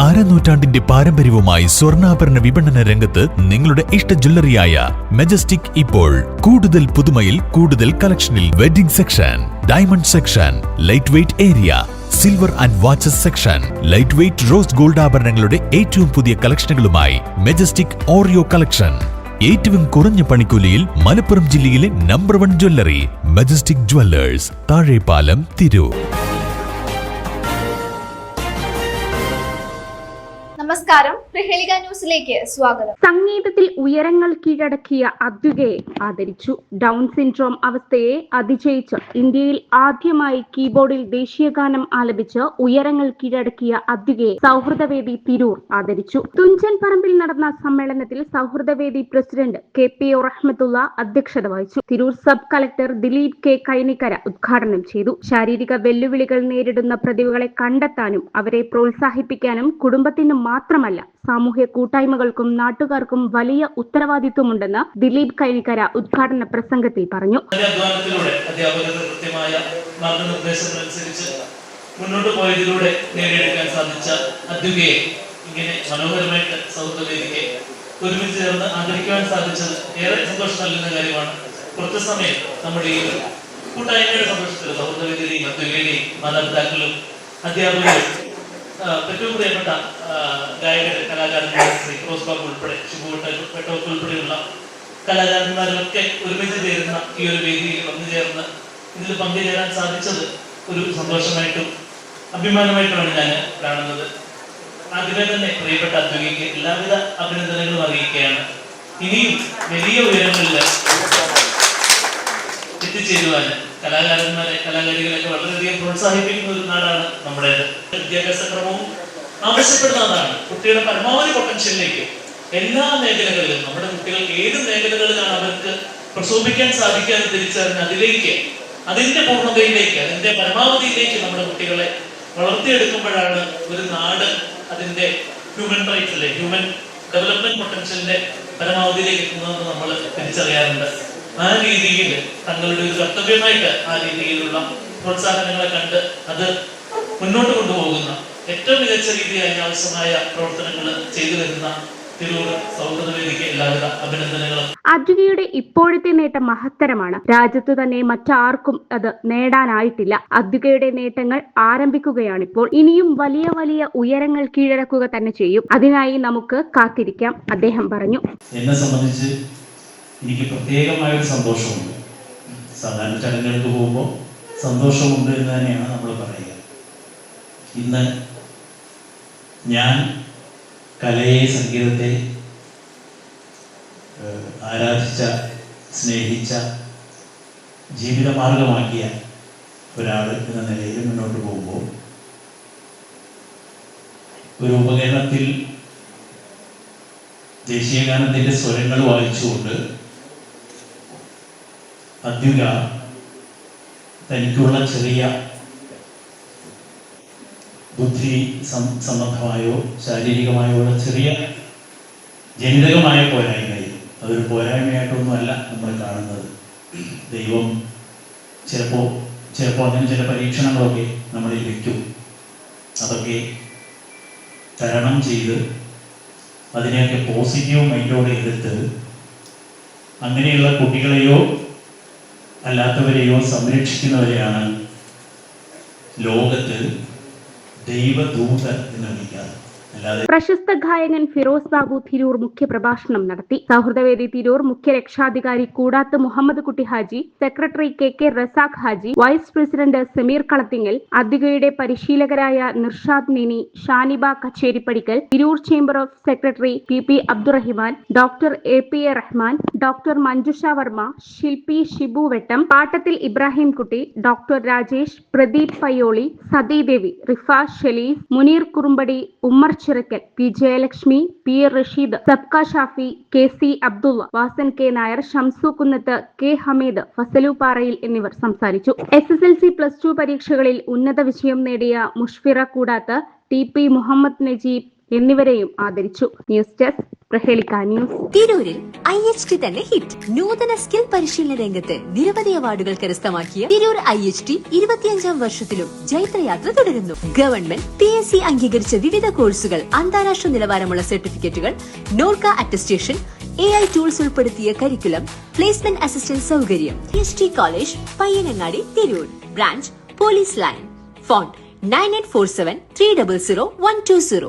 അരനൂറ്റാണ്ടിന്റെ പാരമ്പര്യവുമായി സ്വർണ്ണാഭരണ വിപണന രംഗത്ത് നിങ്ങളുടെ ഇഷ്ട ജ്വല്ലറിയായ മെജസ്റ്റിക് ഇപ്പോൾ കൂടുതൽ പുതുമയിൽ കൂടുതൽ കളക്ഷനിൽ wedding section, diamond section, light weight area, silver and watches section, light weight rose gold ആഭരണങ്ങളുടെ ഏറ്റവും പുതിയ കളക്ഷനുകളുമായി മെജസ്റ്റിക് ഓറിയോ കളക്ഷൻ. ഏറ്റവും കുറഞ്ഞ പണിക്കൂലിയിൽ മലപ്പുറം ജില്ലയിലെ number 1 jewellery majestic Jewellers, Thazhepalam, Tirur. നമസ്കാരം, പ്രഹേളിക ന്യൂസിലേക്ക് സ്വാഗതം. സംഗീതത്തിൽ ഉയരങ്ങൾ കീഴടക്കിയ അദ്വികയെ ആദരിച്ചു. ഡൗൺ സിൻഡ്രോം അവസ്ഥയെ അതിജയിച്ച് ഇന്ത്യയിൽ ആദ്യമായി കീബോർഡിൽ ദേശീയഗാനം ആലപിച്ച് ഉയരങ്ങൾ കീഴടക്കിയ അദ്വികയെ സൗഹൃദവേദി തിരൂർ ആദരിച്ചു. തുഞ്ചൻ പറമ്പിൽ നടന്ന സമ്മേളനത്തിൽ സൗഹൃദവേദി പ്രസിഡന്റ് KPO റഹ്മത്തുള്ള അധ്യക്ഷത വഹിച്ചു. Tirur sub collector Dileep K Kainikkara ഉദ്ഘാടനം ചെയ്തു. ശാരീരിക വെല്ലുവിളികൾ നേരിടുന്ന പ്രതിഭകളെ കണ്ടെത്താനും അവരെ പ്രോത്സാഹിപ്പിക്കാനും കുടുംബത്തിനും മാത്രമല്ല സാമൂഹ്യ കൂട്ടായ്മകൾക്കും നാട്ടുകാർക്കും വലിയ ഉത്തരവാദിത്വമുണ്ടെന്ന് ദിലീപ് കൈനിക്കര ഉദ്ഘാടന പ്രസംഗത്തിൽ പറഞ്ഞു. മുന്നോട്ട് പോയതിലൂടെ നേടിയെടുക്കാൻ സാധിച്ച അദ്വികയെ ഇങ്ങനെ മനോഹരമായിട്ട് സൗഹൃദവേദിക്ക് ഒരുമിച്ച് ചേർന്ന് ആദരിക്കുവാൻ സാധിച്ചത് ഏറെ സന്തോഷം നൽകുന്ന കാര്യമാണ്. കുറച്ചു സമയം നമ്മുടെ ഈ കൂട്ടായ്മയുടെ സന്തോഷത്തിൽ സൗഹൃദവേദിയുടെയും അദ്വികയുടെയും മാതാപിതാക്കളും അധ്യാപകരും ഏറ്റവും പ്രിയപ്പെട്ട ഗായകർ, കലാകാരന്മാർ, ശ്രീ ഫിറോസ് ബാബു ഉൾപ്പെടെ, ഷിബു വെട്ടോക്ക് ഉൾപ്പെടെയുള്ള കലാകാരന്മാരൊക്കെ ഒരുമിച്ച് ചേരുന്ന ഈ ഒരു വേദിയിൽ വന്നു ചേർന്ന് ഇതിൽ പങ്കുചേരാൻ സാധിച്ചത് ഒരു സന്തോഷമായിട്ടും അഭിമാനമായിട്ടുമാണ് ഞാൻ കാണുന്നത്. ആദ്യമേ തന്നെ പ്രിയപ്പെട്ട അദ്വികയ്ക്ക് എല്ലാവിധ അഭിനന്ദനങ്ങളും അറിയിക്കുകയാണ്. ഇനിയും വലിയ ഉയരങ്ങളിൽ എത്തിച്ചേരുവാൻ കലാകാരന്മാരെ, കലാകാരികളെയൊക്കെ വളരെയധികം പ്രോത്സാഹിപ്പിക്കുന്ന ഒരു നാടാണ് നമ്മുടേത്. വിദ്യാഭ്യാസ ക്രമവും ആവശ്യപ്പെടുന്നതാണ് കുട്ടിയുടെ പരമാവധി പൊട്ടൻഷ്യലിലേക്ക് എല്ലാ മേഖലകളിലും നമ്മുടെ കുട്ടികൾക്ക് ഏത് മേഖലകളിലാണ് അവർക്ക് പ്രശോഭിക്കാൻ സാധിക്കാൻ തിരിച്ചറിഞ്ഞ് അതിലേക്ക്, അതിന്റെ പൂർണ്ണതയിലേക്ക്, അതിന്റെ പരമാവധിയിലേക്ക് നമ്മുടെ കുട്ടികളെ വളർത്തിയെടുക്കുമ്പോഴാണ് ഒരു നാട് അതിന്റെ ഹ്യൂമൻ റൈറ്റ്സിലെ, ഹ്യൂമൻ ഡെവലപ്മെന്റ് പൊട്ടൻഷ്യലിന്റെ പരമാവധിയിലേക്ക് എത്തുന്നതെന്ന് നമ്മൾ തിരിച്ചറിയാറുണ്ട്. ആ രീതിയിൽ തങ്ങളുടെ ഒരു കർത്തവ്യമായിട്ട് ആ രീതിയിലുള്ള പ്രോത്സാഹനങ്ങളെ കണ്ട് അത് മുന്നോട്ട് കൊണ്ടുപോകുന്ന ഏറ്റവും മികച്ച രീതിയായി ആവശ്യമായ പ്രവർത്തനങ്ങൾ ചെയ്തു വരുന്ന തിരൂർ സൗഹൃദവേദിക്ക് എല്ലാവിധ അഭിനന്ദനങ്ങളും. അദ്വികയുടെ ഇപ്പോഴത്തെ നേട്ടം മഹത്തരമാണ്. രാജ്യത്ത് തന്നെ മറ്റാർക്കും അത് നേടാനായിട്ടില്ല. അദ്വികയുടെ നേട്ടങ്ങൾ ആരംഭിക്കുകയാണിപ്പോൾ. ഇനിയും വലിയ വലിയ ഉയരങ്ങൾ കീഴടക്കുക തന്നെ ചെയ്യും. അതിനായി നമുക്ക് കാത്തിരിക്കാം, അദ്ദേഹം പറഞ്ഞു. എന്നെ സംബന്ധിച്ച് എനിക്ക് പ്രത്യേകമായൊരു സന്തോഷമുണ്ട്. സാധാരണ ചടങ്ങുകൾക്ക് പോകുമ്പോൾ സന്തോഷമുണ്ട് എന്ന് തന്നെയാണ് നമ്മൾ പറയുക. ഇന്ന് ഞാൻ കലയെ, സംഗീതത്തെ ആരാധിച്ച, സ്നേഹിച്ച, ജീവിതമാർഗമാക്കിയ ഒരാൾ എന്ന നിലയിൽ മുന്നോട്ട് പോകുമ്പോൾ ഒരു ഉപകരണത്തിൽ ദേശീയഗാനത്തിൻ്റെ സ്വരങ്ങൾ വായിച്ചുകൊണ്ട് അദ്വിക തനിക്കുള്ള ചെറിയ ബുദ്ധി സംബന്ധമായോ ശാരീരികമായോ ഉള്ള ചെറിയ ജനിതകമായ പോരായ്മയിൽ, അതൊരു പോരായ്മയായിട്ടൊന്നുമല്ല നമ്മൾ കാണുന്നത്. ദൈവം ചിലപ്പോൾ അങ്ങനെ ചില പരീക്ഷണങ്ങളൊക്കെ നമ്മളിൽ വയ്ക്കും. അതൊക്കെ തരണം ചെയ്ത് അതിനെയൊക്കെ പോസിറ്റീവ് മൈൻഡോടെ എടുത്ത് അങ്ങനെയുള്ള കുട്ടികളെയോ അല്ലാത്തവരെയോ സംരക്ഷിക്കുന്നവരെയാണ് ലോകത്ത് ദൈവദൂതർ എന്ന് വിളിക്കാറ്. പ്രശസ്ത ഗായകൻ ഫിറോസ് ബാബു തിരൂർ മുഖ്യപ്രഭാഷണം നടത്തി. സൗഹൃദവേദി തിരൂർ മുഖ്യ രക്ഷാധികാരി കൂടാത്ത് Muhammad Kutty Haji, secretary KK Razak Haji, vice president Sameer Kalathingal, അദ്വികയുടെ പരിശീലകരായ Nirshad Nini, Shaniba Kacheripadikkal, Tirur chamber of secretary PP Abdurahiman, doctor APA Rahman, doctor Manjusha Varma, ശില്പി Shibu Vettam, Pattathil Ibrahim Kutty, doctor Rajesh, Pradeep Payyoli, Sathidevi, Rifa Shelees, Muneer Kurumbadi, Ummer Chirakkal, P Jayalakshmi, P Rasheed, Sabka Shafi, KC Abdulla, Vasan K Nair, Shamsu Kunnath, K Hameed, Fazalu Parayil എന്നിവർ സംസാരിച്ചു. SSLC+2 പരീക്ഷകളിൽ ഉന്നത വിജയം നേടിയ മുഷ്ഫിറ കൂടാത്ത്, TP മുഹമ്മദ് നജീബ്, എന്നിവരെയും ആദരിച്ചു. News desk Prahelika news. തിരൂരിൽ IHT തന്നെ ഹിറ്റ്. നൂതന സ്കിൽ പരിശീലന രംഗത്ത് നിരവധി അവാർഡുകൾ കരസ്ഥമാക്കിയ തിരൂർ IHT 25ാം വർഷത്തിലും ജൈത്രയാത്ര തുടരുന്നു. ഗവൺമെന്റ് PSC അംഗീകരിച്ച വിവിധ കോഴ്സുകൾ, അന്താരാഷ്ട്ര നിലവാരമുള്ള സർട്ടിഫിക്കറ്റുകൾ, നോർക്ക അറ്റസ്റ്റേഷൻ, AI ടൂൾസ് ഉൾപ്പെടുത്തിയ കരിക്കുലം, പ്ലേസ്മെന്റ് അസിസ്റ്റന്റ് സൗകര്യം. IHT college, Payyanangadi, Tirur. Branch police line. Phone 9847 300 120.